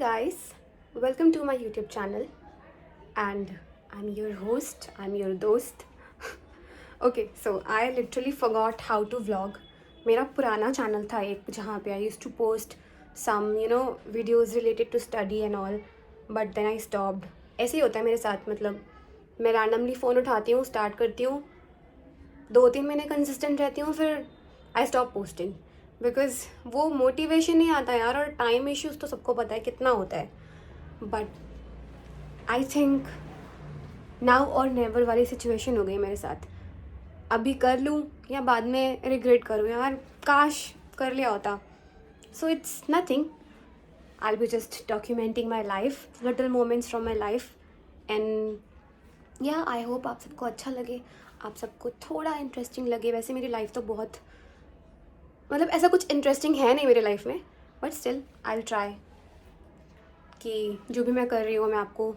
guys, welcome to my YouTube channel and I'm your host, I'm your dost. Okay, so I literally forgot how to vlog. मेरा पुराना channel था एक जहाँ पे I used to post some videos related to study and all, but then I stopped. ऐसे ही होता है मेरे साथ, मतलब मैं randomly फ़ोन उठाती हूँ, स्टार्ट करती हूँ, 2-3 महीने कंसिस्टेंट रहती हूँ, फिर आई स्टॉप पोस्टिंग बिकॉज वो मोटिवेशन नहीं आता यार. और टाइम इश्यूज़ तो सबको पता है कितना होता है, बट आई थिंक नाउ और नेवर वाली सिचुएशन हो गई मेरे साथ. अभी कर लूँ या बाद में रिग्रेट करूँ, यार काश कर लिया होता. So it's nothing, I be just documenting my life, little moments from my life. And या आई होप आप सबको अच्छा लगे, आप सबको थोड़ा इंटरेस्टिंग लगे. वैसे मेरी लाइफ तो बहुत, मतलब ऐसा कुछ इंटरेस्टिंग है नहीं मेरे लाइफ में, but still I will try कि जो भी मैं कर रही हूँ मैं आपको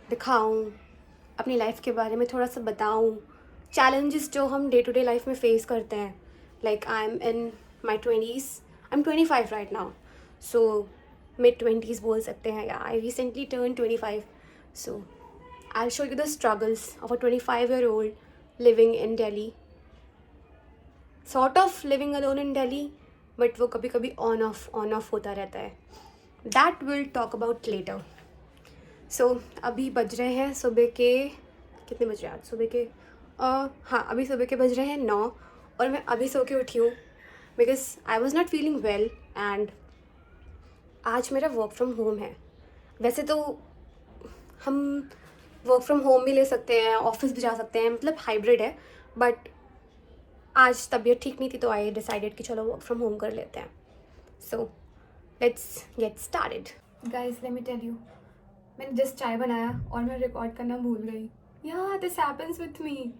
दिखाऊँ, अपनी लाइफ के बारे में थोड़ा सा बताऊँ, चैलेंजेस जो हम डे टू डे लाइफ में फेस करते हैं. Like I am in my 20s, I am 25 right now, so mid-20s बोल सकते हैं, या I recently turn 25. So I will show you the struggles of a 25-year-old living in Delhi, sort of living alone in Delhi, but वो कभी कभी on off होता रहता है. That will talk about later. So अभी बज रहे हैं सुबह के, कितने बज रहे हैं आज सुबह के, हाँ अभी सुबह के बज रहे हैं 9, और मैं अभी सो के उठी हूँ because I was not feeling well. And आज मेरा वर्क फ्रॉम होम है. वैसे तो हम वर्क फ्रॉम होम भी ले सकते हैं, ऑफिस भी जा सकते हैं, मतलब हाइब्रिड है, बट आज तबीयत ठीक नहीं थी तो आई डिसाइडेड कि चलो वर्क फ्रॉम होम कर लेते हैं. So let's get started. Guys let me tell you, मैंने जस्ट चाय बनाया और मैं रिकॉर्ड करना भूल गई. या दिस हैपेंस विथ मी.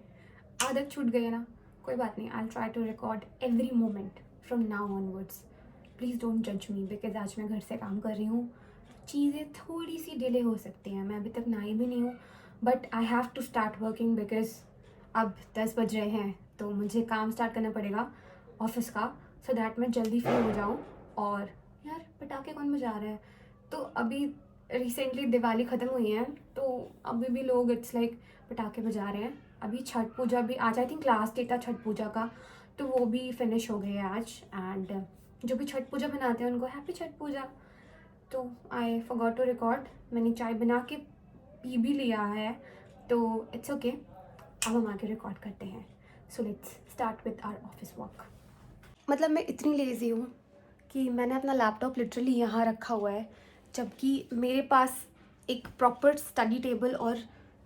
आदत छूट गई है ना, कोई बात नहीं. I try to record every moment from now onwards. Please don't जज मी बिकॉज आज मैं घर से काम कर रही हूँ. चीज़ें थोड़ी सी डिले हो सकती हैं, मैं अभी तक नहाई भी नहीं हूँ, but I have to start working because अब 10 बज रहे हैं तो मुझे काम स्टार्ट करना पड़ेगा ऑफिस का, सो दैट मैं जल्दी फ्री हो जाऊँ. और यार पटाखे कौन बजा रहा है? तो अभी रिसेंटली दिवाली ख़त्म हुई है तो अभी भी लोग इट्स लाइक पटाखे बजा रहे हैं. अभी छठ पूजा भी आज, आई थिंक लास्ट डे था छठ पूजा का, तो वो भी फिनिश हो गई है आज. एंड जो भी छठ पूजा मनाते हैं उनको हैप्पी छठ पूजा. तो आई फॉरगॉट टू रिकॉर्ड. मैंने चाय बना के पी भी लिया है तो इट्स ओके. अब हम आगे रिकॉर्ड करते हैं. So let's start with our office work. मतलब मैं इतनी लेज़ी हूँ कि मैंने अपना लैपटॉप लिटरली यहाँ रखा हुआ है, जबकि मेरे पास एक प्रॉपर स्टडी टेबल और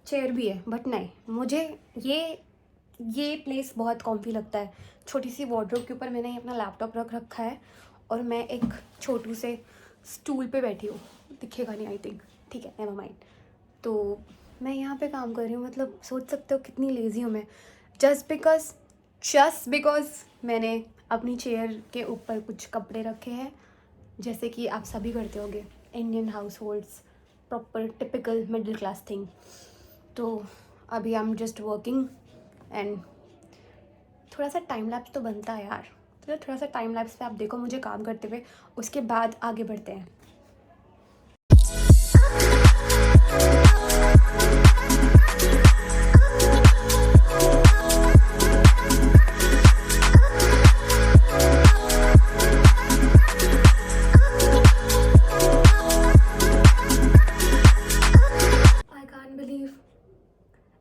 चेयर भी है. बट नहीं, मुझे ये प्लेस बहुत कॉम्फी लगता है. छोटी सी वार्डरोब के ऊपर मैंने अपना लैपटॉप रख रखा है और मैं एक छोटू से स्टूल पे बैठी हूँ. दिखेगा नहीं आई थिंक, ठीक है नेवर माइंड. तो मैं यहाँ पे काम कर रही हूँ. मतलब सोच सकते हो कितनी लेज़ी हूँ मैं. जस्ट बिकॉज मैंने अपनी चेयर के ऊपर कुछ कपड़े रखे हैं, जैसे कि आप सभी करते होंगे Indian house holds, proper typical middle class thing. तो अभी I am just working and थोड़ा सा टाइम लैप्स तो बनता है यार. तो थोड़ा सा टाइम लैप्स पे आप देखो मुझे काम करते हुए, उसके बाद आगे बढ़ते हैं.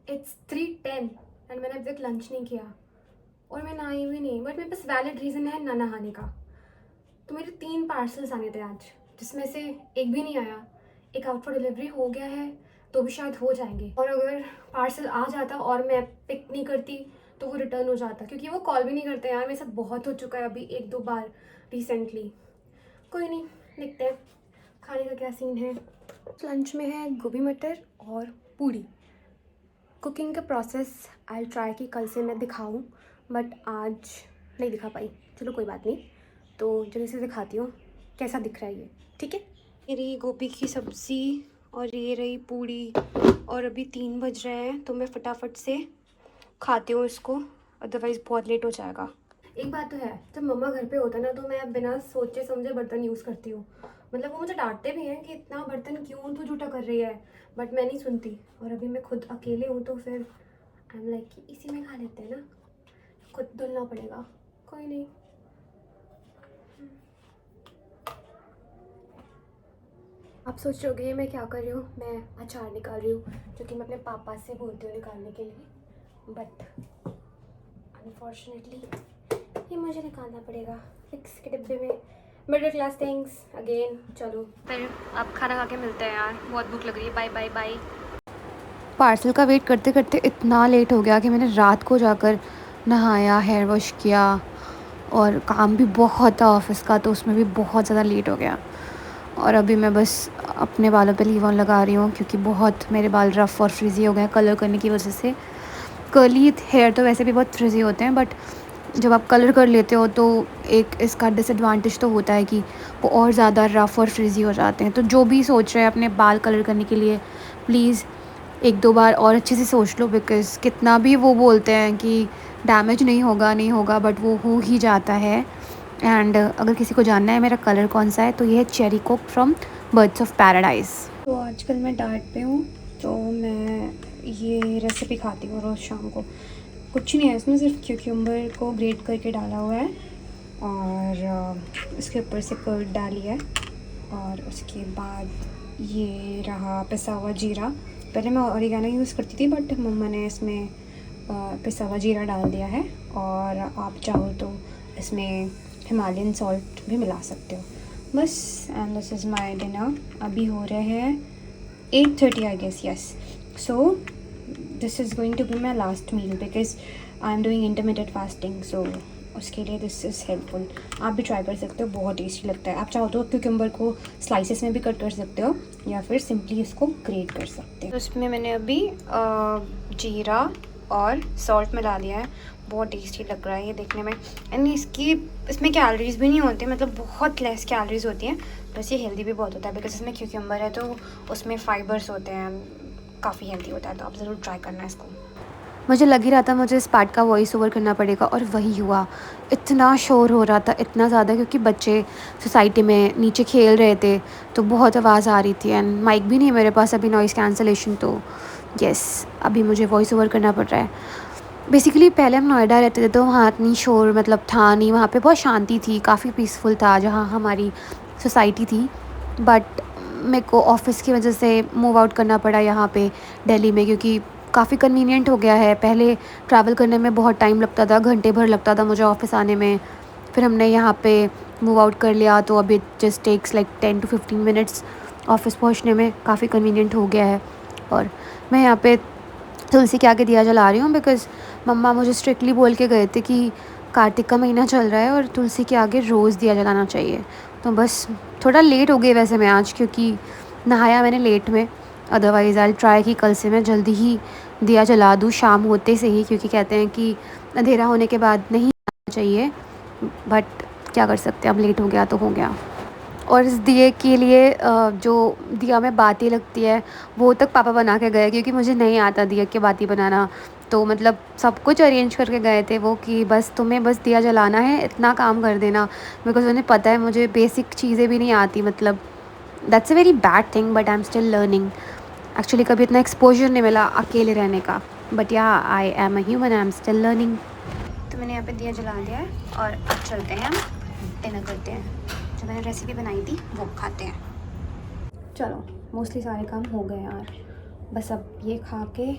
इट्स 3:10 एंड मैंने अभी तक लंच नहीं किया और मैं नहाई भी नहीं. बट मेरे पास वैलिड रीज़न है ना नहाने का. तो मेरे 3 पार्सल्स आने थे आज, जिसमें से एक भी नहीं आया. एक आउट फॉर डिलीवरी हो गया है तो भी शायद हो जाएंगे, और अगर पार्सल आ जाता और मैं पिक नहीं करती तो वो रिटर्न हो जाता, क्योंकि वो कॉल भी नहीं करते यार. मेरे साथ बहुत हो चुका है अभी 1-2 बार रिसेंटली. कोई नहीं, देखते हैं खाने का क्या सीन है. लंच में है गोभी मटर और पूड़ी. कुकिंग का प्रोसेस आई ट्राई कि कल से मैं दिखाऊं, बट आज नहीं दिखा पाई. चलो कोई बात नहीं, तो जल्दी से दिखाती हूँ कैसा दिख रहा है ये, ठीक है. ये रही गोभी की सब्ज़ी और ये रही पूड़ी, और अभी 3 बज रहे हैं तो मैं फटाफट से खाती हूँ इसको, अदरवाइज़ बहुत लेट हो जाएगा. एक बात तो है, जब मम्मा घर पे होता है ना तो मैं बिना सोचे समझे बर्तन यूज़ करती हूँ. मतलब वो मुझे डांटते भी हैं कि इतना बर्तन क्यों तू जूठा कर रही है, बट मैं नहीं सुनती। और अभी मैं खुद अकेले हूँ तो फिर आई एम लाइक कि इसी में खा लेते हैं ना, खुद धुलना पड़ेगा, कोई नहीं। आप सोच रहे होगे मैं क्या कर रही हूँ, मैं अचार निकाल रही हूँ, जो कि मैं अपने पापा से बोलती हूँ निकालने के लिए, बट अनफॉर्चुनेटली ये मुझे निकालना पड़ेगा फिक्स के डिब्बे में। Middle class things again. चलो फिर अब खाना खा के मिलते हैं यार, बहुत भूख लग रही है। Bye bye bye. पार्सल का वेट करते करते इतना लेट हो गया कि मैंने रात को जाकर नहाया, हेयर वॉश किया, और काम भी बहुत था ऑफ़िस का, तो उसमें भी बहुत ज़्यादा लेट हो गया। और अभी मैं बस अपने बालों पे लीव ऑन लगा रही हूँ, क्योंकि बहुत मेरे बाल रफ़ और फ्रिज़ी हो गए हैं कलर करने की वजह से। कर्ली हेयर तो वैसे भी बहुत फ्रिज़ी होते हैं, बट जब आप कलर कर लेते हो तो एक इसका डिसएडवांटेज तो होता है कि वो और ज़्यादा रफ़ और फ्रिज़ी हो जाते हैं। तो जो भी सोच रहे हैं अपने बाल कलर करने के लिए, प्लीज़ एक दो बार और अच्छे से सोच लो, बिकॉज़ कितना भी वो बोलते हैं कि डैमेज नहीं होगा, बट वो हो ही जाता है। एंड अगर किसी को जानना है मेरा कलर कौन सा है, तो ये है cherry Coke from birds of paradise. तो आजकल मैं डाइट पे हूँ, तो मैं ये रेसिपी खाती हूँ रोज़ शाम को। कुछ नहीं है इसमें, सिर्फ क्यूक्यूम्बर को ग्रेट करके डाला हुआ है और इसके ऊपर से कर्ड डाली है, और उसके बाद ये रहा पिसा हुआ जीरा। पहले मैं ऑरिगेनो यूज़ करती थी, बट मम्मा ने इसमें पिसा हुआ जीरा डाल दिया है। और आप चाहो तो इसमें हिमालयन सॉल्ट भी मिला सकते हो बस। And this is my dinner. अभी हो रहे हैं 8:30 I guess, yes. So this is going to be my last meal because I am doing intermediate fasting, so उसके लिए दिस इज़ हेल्पफुल। आप भी ट्राई कर सकते हो, बहुत टेस्टी लगता है। आप चाहो तो क्यूकम्बर को स्लाइसेस में भी कट कर सकते हो, या फिर सिंपली इसको ग्रेट कर सकते हो। तो इसमें मैंने अभी जीरा और सॉल्ट मिला लिया है। बहुत टेस्टी लग रहा है ये देखने में। एंड इसमें कैलोरीज भी नहीं होती, मतलब बहुत लेस कैलोरीज होती हैं। बस ये हेल्दी भी बहुत होता है बिकॉज इसमें क्यूकम्बर है, तो उसमें फाइबर्स होते हैं, काफ़ी हेल्दी होता है। तो आप ज़रूर ट्राई करना इसको। मुझे लग ही रहा था मुझे इस पार्ट का वॉइस ओवर करना पड़ेगा, और वही हुआ। इतना शोर हो रहा था, इतना ज़्यादा, क्योंकि बच्चे सोसाइटी में नीचे खेल रहे थे, तो बहुत आवाज़ आ रही थी। एंड माइक भी नहीं है मेरे पास अभी, नॉइज़ कैंसलेशन, तो यस अभी मुझे वॉइस ओवर करना पड़ रहा है। बेसिकली पहले हम नोएडा रहते थे, तो वहाँ इतनी शोर मतलब था नहीं, वहाँ पे बहुत शांति थी, काफ़ी पीसफुल था जहाँ हमारी सोसाइटी थी। बट मेरे को ऑफ़िस की वजह से मूव आउट करना पड़ा यहाँ पे दिल्ली में, क्योंकि काफ़ी कन्वीनियंट हो गया है। पहले ट्रैवल करने में बहुत टाइम लगता था, घंटे भर लगता था मुझे ऑफ़िस आने में। फिर हमने यहाँ पे मूव आउट कर लिया, तो अभी just takes like 10 to 15 minutes office पहुँचने में, काफ़ी कन्वीनियंट हो गया है। और मैं यहाँ पे तुलसी के आगे दिया जला रही हूँ, बिकॉज़ मम्मा मुझे स्ट्रिक्टली बोल के गए थे कि कार्तिक का महीना चल रहा है और तुलसी के आगे रोज़ दिया जलाना चाहिए। तो बस थोड़ा लेट हो गई वैसे मैं आज, क्योंकि नहाया मैंने लेट में। अदरवाइज़ आई ट्राई कि कल से मैं जल्दी ही दिया जला दूँ, शाम होते से ही, क्योंकि कहते हैं कि अंधेरा होने के बाद नहीं जलाना चाहिए। बट क्या कर सकते हैं, अब लेट हो गया तो हो गया। और इस दिए के लिए जो दिया में बाती लगती है, वो तक पापा बना के गए, क्योंकि मुझे नहीं आता दिया की बाती बनाना। तो मतलब सब कुछ अरेंज करके गए थे वो, कि बस तुम्हें बस दिया जलाना है, इतना काम कर देना। बिकॉज़ उन्हें पता है मुझे बेसिक चीज़ें भी नहीं आती, मतलब that's a very bad thing, but I am still learning. Actually कभी इतना एक्सपोजर नहीं मिला अकेले रहने का, बट या I am a human, I am still learning. तो मैंने यहाँ पे दिया जला दिया है, और अब चलते हैं हम डिनर करते हैं। जो मैंने रेसिपी बनाई थी वो खाते हैं। चलो मोस्टली सारे काम हो गए यार, बस अब ये खा के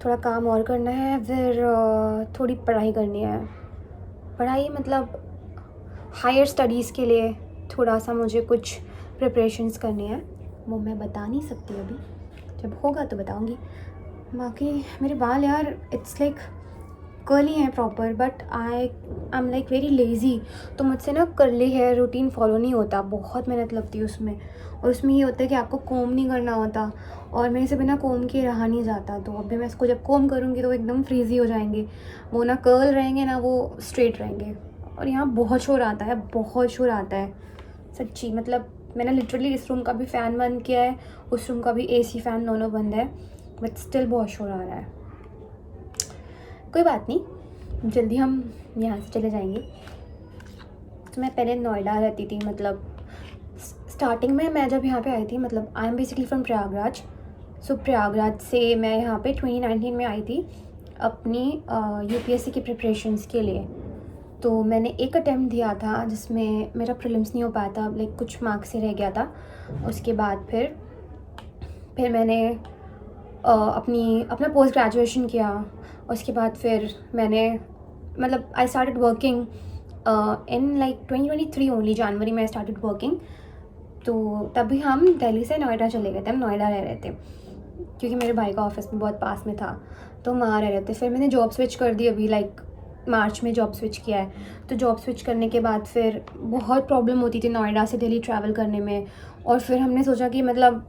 थोड़ा काम और करना है, फिर थोड़ी पढ़ाई करनी है। पढ़ाई मतलब हायर स्टडीज़ के लिए थोड़ा सा मुझे कुछ प्रिपरेशंस करनी है, वो मैं बता नहीं सकती अभी, जब होगा तो बताऊंगी। बाकी मेरे बाल यार इट्स लाइक कर्ली हैं proper, but I am like very lazy. तो मुझसे ना कर्ली हेयर रूटीन फॉलो नहीं होता, बहुत मेहनत लगती है उसमें। और उसमें ये होता है कि आपको कोम नहीं करना होता, और मेरे से बिना कोम के रहा नहीं जाता। तो अभी मैं इसको जब कोम करूँगी तो एकदम फ्रीज़ी हो जाएंगे, वो ना कर्ल रहेंगे ना वो स्ट्रेट रहेंगे। और यहाँ बहुत शोर आता है, बहुत शोर आता है सच्ची। मतलब मैंने लिटरली इस रूम का भी फ़ैन बंद किया है, उस रूम का भी AC फ़ैन, दोनों बंद है, बट स्टिल बहुत शोर आ रहा है। कोई बात नहीं, जल्दी हम यहाँ से चले जाएंगे। तो मैं पहले नोएडा रहती थी, मतलब स्टार्टिंग में मैं जब यहाँ पे आई थी, मतलब I am basically from Prayagraj. So Prayagraj से मैं यहाँ पे 2019 में आई थी अपनी यूपीएससी की प्रिपरेशंस के लिए। तो मैंने एक अटैम्प्ट दिया था जिसमें मेरा प्रीलिम्स नहीं हो पाया था, लाइक कुछ मार्क्स से रह गया था। उसके बाद फिर मैंने अपना पोस्ट ग्रेजुएशन किया। उसके बाद फिर मैंने मतलब I started working in like 2023 only, जनवरी में आई स्टार्टेड वर्किंग। तो तभी हम दिल्ली से नोएडा चले गए थे, हम नोएडा रह रहे थे क्योंकि मेरे भाई का ऑफिस भी बहुत पास में था, तो वहाँ रह रहे थे। फिर मैंने जॉब स्विच कर दी, अभी लाइक मार्च में जॉब स्विच किया है। तो जॉब स्विच करने के बाद फिर बहुत प्रॉब्लम होती थी नोएडा से दिल्ली ट्रैवल करने में। और फिर हमने सोचा कि मतलब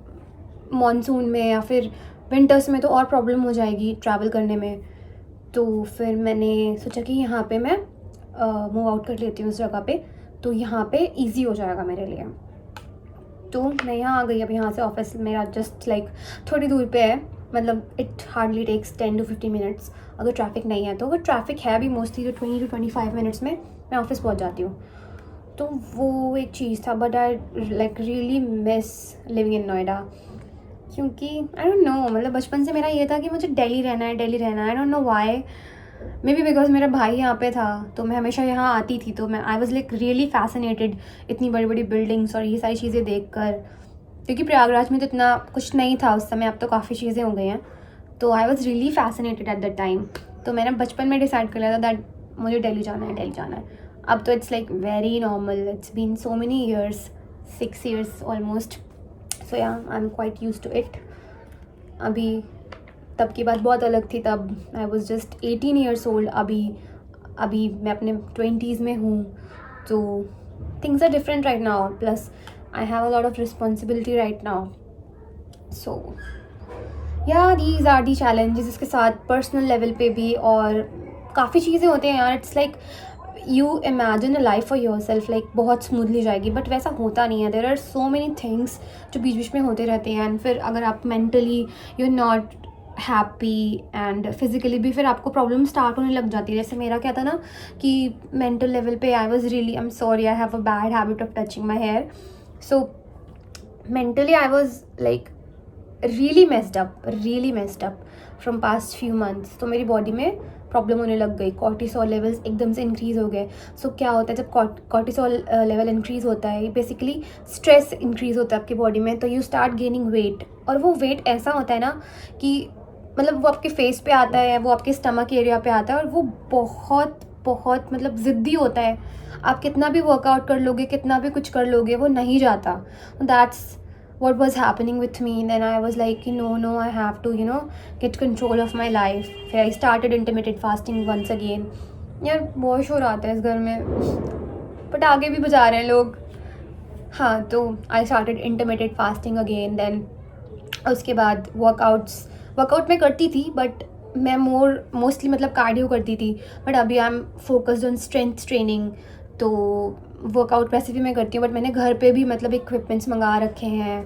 मॉनसून में या फिर विंटर्स में तो और प्रॉब्लम हो जाएगी ट्रैवल करने में। तो फिर मैंने सोचा कि यहाँ पे मैं मूव आउट कर लेती हूँ उस जगह पे, तो यहाँ पे इजी हो जाएगा मेरे लिए। तो मैं यहाँ आ गई। अब यहाँ से ऑफिस मेरा जस्ट लाइक थोड़ी दूर पे है, मतलब it hardly takes 10 to 15 minutes अगर ट्रैफिक नहीं है तो। अगर ट्रैफिक है भी मोस्टली तो 20 to 25 मिनट्स में मैं ऑफिस पहुँच जाती हूँ। तो वो एक चीज़ था, but I like really miss living in Noida, क्योंकि आई डोंट नो, मतलब बचपन से मेरा ये था कि मुझे दिल्ली रहना है, दिल्ली रहना है। I don't know why, may be because मेरा भाई यहाँ पे था तो मैं हमेशा यहाँ आती थी। तो मैं आई वॉज लाइक रियली फैसिनेटेड इतनी बड़ी बड़ी बिल्डिंग्स और ये सारी चीज़ें देख कर, क्योंकि प्रयागराज में तो इतना कुछ नहीं था उस समय, अब तो काफ़ी चीज़ें हो गई हैं। तो आई was really fascinated at that time. तो मैंने बचपन में डिसाइड कर लिया था दैट मुझे दिल्ली जाना है, दिल्ली जाना है। अब तो it's like very normal, it's been so many years, 6 years almost. So yeah I am quite used to it. अभी तब की बात बहुत अलग थी, तब I was just 18 years old। अभी मैं अपने 20s में हूँ, तो things are different right now, plus I have a lot of responsibility right now. So yeah these are the challenges. इसके साथ पर्सनल लेवल पे भी और काफ़ी चीज़ें होती हैं यार। It's like you imagine a life for yourself, like बहुत स्मूथली जाएगी, बट वैसा होता नहीं है। There are so many things जो बीच बीच में होते रहते हैं। एंड फिर अगर आप mentally you are not happy and physically भी फिर आपको प्रॉब्लम स्टार्ट होने लग जाती है। जैसे मेरा क्या था ना कि मेंटल लेवल पे I was really, I am sorry, I have a bad habit of touching my hair. So mentally I was like really messed up from past few months. तो मेरी बॉडी में प्रॉब्लम होने लग गई, cortisol levels एकदम से increase हो गए। सो क्या होता है जब कॉर्टिसोल लेवल इंक्रीज़ होता है, ये बेसिकली स्ट्रेस इंक्रीज़ होता है आपकी बॉडी में, तो यू स्टार्ट गेनिंग वेट। और वो वेट ऐसा होता है ना कि मतलब वो आपके फेस पे आता है, वो आपके स्टमक एरिया पे आता है, और वो बहुत बहुत मतलब ज़िद्दी होता है। आप कितना भी वर्कआउट कर लोगे, कितना भी कुछ कर लोगे, वो नहीं जाता। That's what was happening with me. Then I was like, no, I have to, get control of my life. फिर I started intermittent fasting once again. यार बहुत शोर आता है इस घर में, बट आगे भी बजा रहे हैं लोग। हाँ, तो I started intermittent fasting again. Then उसके बाद वर्कआउट मैं करती थी, बट मैं मोस्टली मतलब कार्डियो करती थी। बट अभी I am focused on strength training. तो वर्कआउट वैसे भी मैं करती हूँ, बट मैंने घर पे भी मतलब इक्विपमेंट्स मंगा रखे हैं।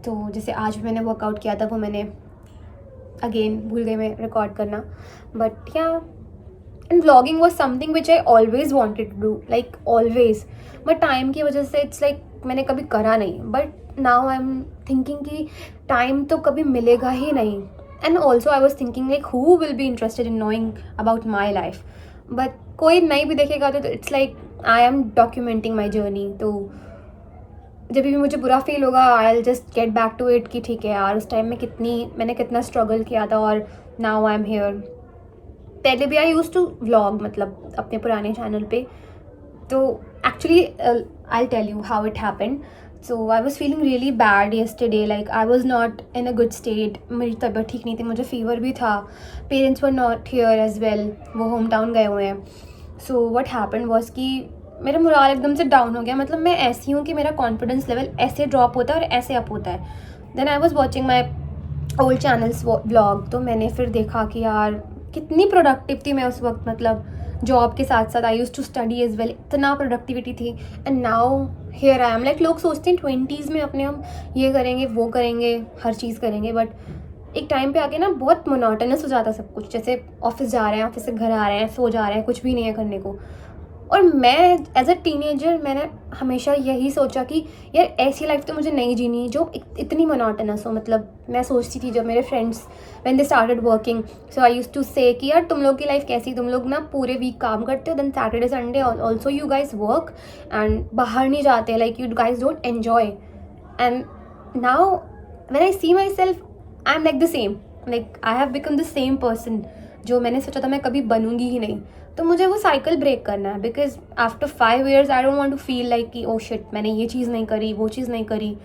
तो जैसे आज भी मैंने वर्कआउट किया था, वो मैंने अगेन भूल गई मैं रिकॉर्ड करना, बट या and vlogging was something which I always wanted to do, like always. But time की वजह से इट्स लाइक मैंने कभी करा नहीं। But now I am thinking कि टाइम तो कभी मिलेगा ही नहीं। And also I was thinking like who will be interested in knowing about my life, but कोई नहीं भी देखेगा तो it's like I am documenting my journey. तो जब भी मुझे बुरा फील होगा, I will just get back to it कि ठीक है यार, उस टाइम में मैंने कितना स्ट्रगल किया था, और नाउ आई एम हेयर। पहले भी आई यूज़ टू व्लॉग, मतलब अपने पुराने चैनल पे। तो actually I tell you how it happened. So I was feeling really bad yesterday, like I was not in a good state. मेरी तबीयत ठीक नहीं थी, मुझे फीवर भी था। Parents were not here as well, वो होम टाउन गए हुए हैं। सो व्हाट हैपेंड वॉज कि मेरा मोराल एकदम से डाउन हो गया। मतलब मैं ऐसी हूँ कि मेरा कॉन्फिडेंस लेवल ऐसे ड्रॉप होता है और ऐसे अप होता है। Then I was watching my old channel's vlog. तो मैंने फिर देखा कि यार कितनी प्रोडक्टिव थी मैं उस वक्त, मतलब जॉब के साथ साथ I used to study as well, इतना प्रोडक्टिविटी थी। And now here I am, like लोग सोचते हैं 20s में अपने हम ये करेंगे वो करेंगे, हर चीज़ करेंगे, बट एक टाइम पे आके ना बहुत मोनोटोनस हो जाता सब कुछ। जैसे ऑफिस जा रहे हैं, ऑफिस से घर आ रहे हैं, सो जा रहे हैं, कुछ भी नहीं है करने को। और मैं एज अ टीनेजर मैंने हमेशा यही सोचा कि यार ऐसी लाइफ तो मुझे नहीं जीनी जो इतनी मोनोटोनस हो. मतलब मैं सोचती थी जब मेरे friends when they started working, so I used to say कि यार तुम लोग की लाइफ कैसी, तुम लोग ना पूरे वीक काम करते हो, then Saturday Sunday also you guys work and बाहर नहीं जाते, like you guys don't enjoy. And now when I see myself I am like the same, like I have become the same person जो मैंने सोचा था मैं कभी बनूंगी ही नहीं. तो मुझे वो साइकिल ब्रेक करना है, because after 5 years I don't want to feel like कि ओ शिट मैंने ये चीज़ नहीं करी, वो चीज़ नहीं करी.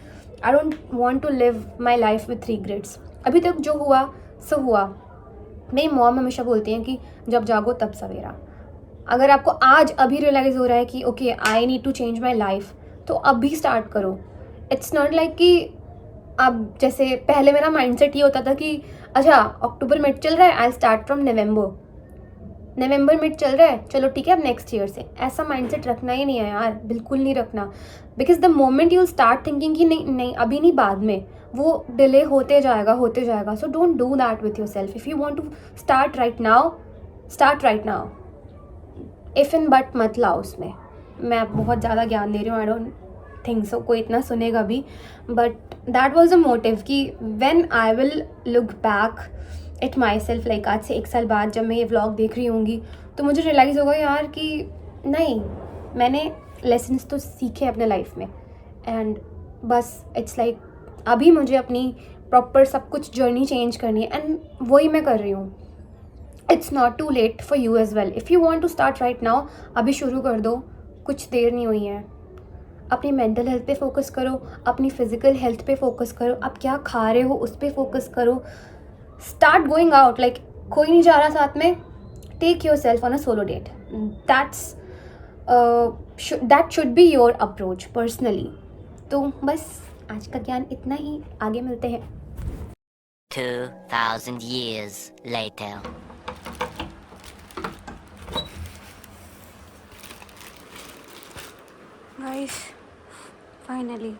I don't want to live my life with regrets. अभी तक जो हुआ सो हुआ. मेरी मॉम हमेशा बोलती हैं कि जब जागो तब सवेरा. अगर आपको आज अभी रियलाइज़ हो रहा है कि okay I need to change my life, तो अभी स्टार्ट करो. इट्स नॉट लाइक कि अब जैसे पहले मेरा माइंडसेट ये होता था कि अच्छा अक्टूबर मिड चल रहा है, I start from November mid चल रहा है, चलो ठीक है अब नेक्स्ट ईयर से. ऐसा माइंडसेट रखना ही नहीं है यार, बिल्कुल नहीं रखना. Because the moment you start thinking कि नहीं नहीं अभी नहीं बाद में, वो डिले होते जाएगा. So don't do that with yourself. If you want to start right now. If and but मत लाओ उसमें. मैं बहुत ज़्यादा ज्ञान दे रही हूँ, आई डोंट थिंक सो कोई इतना सुनेगा भी, but that was a motive कि when I will look back at myself, like आज से 1 साल बाद जब मैं ये व्लॉग देख रही होंगी तो मुझे रियलाइज़ होगा यार कि नहीं मैंने लेसन्स तो सीखे अपने लाइफ में. एंड बस इट्स लाइक अभी मुझे अपनी प्रॉपर सब कुछ जर्नी चेंज करनी है एंड वही मैं कर रही हूँ. It's not too late for you as well. If you want to start right now, अभी शुरू कर दो, कुछ देर नहीं हुई है. अपनी मेंटल हेल्थ पे फोकस करो, अपनी फिजिकल हेल्थ पे फोकस करो, आप क्या खा रहे हो उस पर फोकस करो. स्टार्ट गोइंग आउट, लाइक कोई नहीं जा रहा साथ में, take yourself on a solo date. That should be your approach personally. तो बस आज का ज्ञान इतना ही, आगे मिलते हैं. 2,000 years later. Guys finally